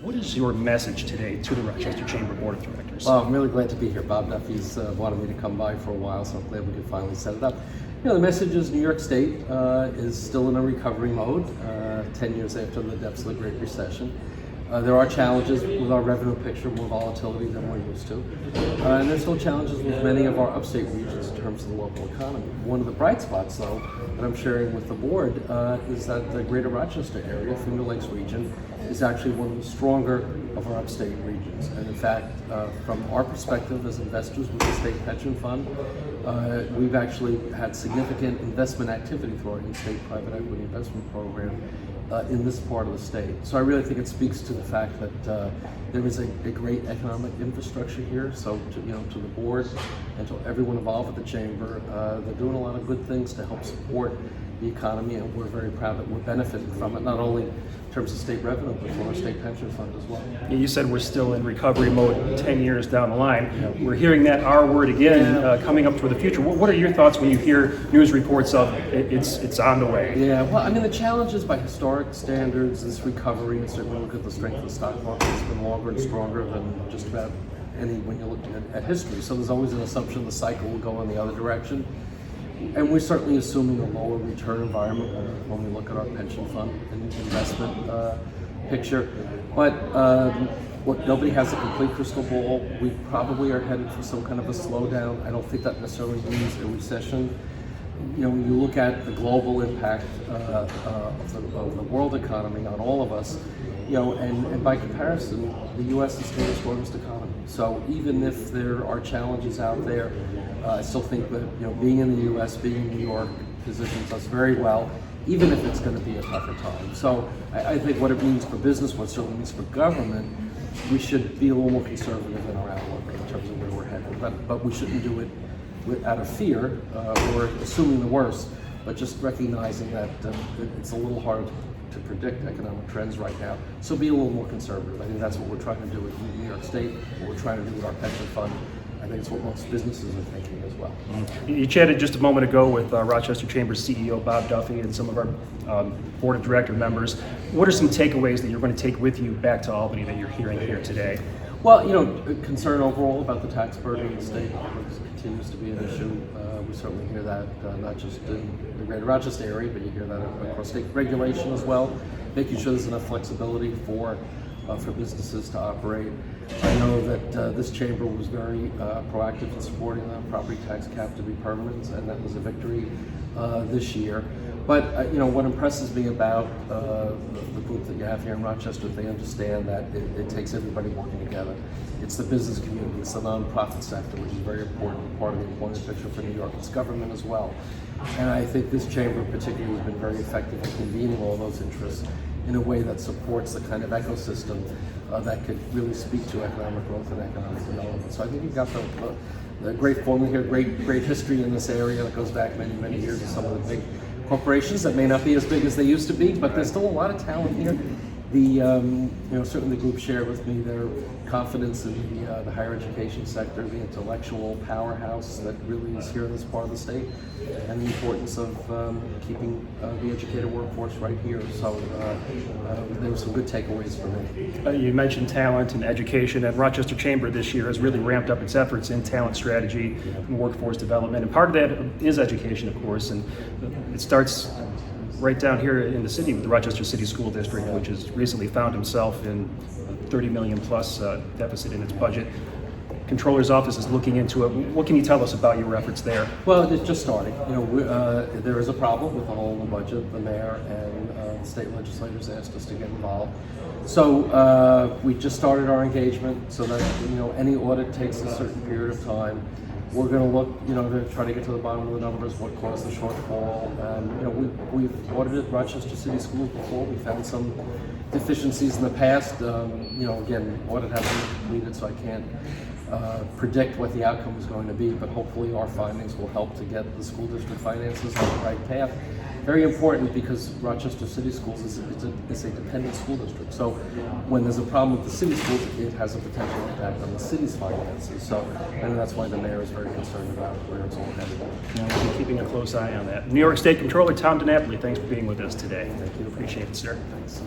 What is your message today to the Rochester Chamber Board of Directors? Well, I'm really glad to be here. Bob Duffy's wanted me to come by for a while, so I'm glad we could finally set it up. The message is New York State is still in a recovery mode, 10 years after the depths of the Great Recession. There are challenges with our revenue picture, more volatility than we're used to. And there's still challenges with many of our upstate regions in terms of the local economy. One of the bright spots, though, that I'm sharing with the board is that the greater Rochester area, Finger Lakes region, is actually one of the stronger of our upstate regions. And in fact, from our perspective as investors with the state pension fund, we've actually had significant investment activity through our in-state private equity investment program in this part of the state. So I really think it speaks to the fact that there is a great economic infrastructure here. So to the board and to everyone involved with the chamber, they're doing a lot of good things to help support the economy, and we're very proud that we're benefiting from it, not only in terms of state revenue, but from our state pension fund as well. You said we're still in recovery mode 10 years down the line. Yeah. We're hearing that R word again coming up for the future. What are your thoughts when you hear news reports of it's on the way? Yeah, well, I mean, the challenge is by historic standards, this recovery, and certainly look at the strength of the stock market, it's been longer and stronger than just about any when you're looking at history. So there's always an assumption the cycle will go in the other direction. And we're certainly assuming a lower return environment when we look at our pension fund and investment picture. But look, nobody has a complete crystal ball. We probably are headed for some kind of a slowdown. I don't think that necessarily means a recession. When you look at the global impact of the world economy on all of us, and by comparison, the U.S. is still the strongest economy. So even if there are challenges out there, I still think that being in the U.S., being in New York, positions us very well, even if it's going to be a tougher time. So I think what it means for business, what it certainly means for government, we should be a little more conservative in our outlook in terms of where we're headed. But we shouldn't do it out of fear or assuming the worst, but just recognizing that it's a little hard to predict economic trends right now. So be a little more conservative. I think that's what we're trying to do with New York State, what we're trying to do with our pension fund. I think it's what most businesses are thinking as well. You chatted just a moment ago with Rochester Chamber CEO Bob Duffy and some of our board of director members. What are some takeaways that you're going to take with you back to Albany that you're hearing here today? Well, concern overall about the tax burden in the state continues to be an issue. We certainly hear that not just in the greater Rochester area, but you hear that across state regulation as well, making sure there's enough flexibility for businesses to operate. I know that this chamber was very proactive in supporting the property tax cap to be permanent, and that was a victory this year. But what impresses me about the group that you have here in Rochester, they understand that it takes everybody working together. It's the business community, it's the nonprofit sector, which is a very important part of the employment picture for New York. It's government as well. And I think this chamber particularly has been very effective in convening all those interests in a way that supports the kind of ecosystem that could really speak to economic growth and economic development. So I think you've got the great formula here, great history in this area that goes back many, many years with some of the big corporations that may not be as big as they used to be, but there's still a lot of talent here. Certainly the group shared with me their confidence in the higher education sector, the intellectual powerhouse that really is here in this part of the state, and the importance of keeping the educated workforce right here. So there were some good takeaways for me. You mentioned talent and education, and Rochester Chamber this year has really ramped up its efforts in talent strategy and workforce development, and part of that is education, of course, and it starts right down here in the city with the Rochester City School District, which has recently found himself in a $30 million plus deficit in its budget. Comptroller's office is looking into it. What can you tell us about your efforts there? Well, it's just starting. There is a problem with the hole in the budget. The mayor and the state legislators asked us to get involved. So we just started our engagement so that any audit takes a certain period of time. We're going to look, to try to get to the bottom of the numbers, what caused the shortfall. We've audited Rochester City Schools before. We found some deficiencies in the past. Again, audit hasn't been completed, so I can't predict what the outcome is going to be, but hopefully our findings will help to get the school district finances on the right path. Very important because Rochester City Schools is a dependent school district. So when there's a problem with the city schools, it has a potential impact on the city's finances. So, and that's why the mayor is very concerned about where it's all headed. We'll be keeping a close eye on that. New York State Comptroller Tom DiNapoli, thanks for being with us today. Thank you. Appreciate it, sir. Thanks.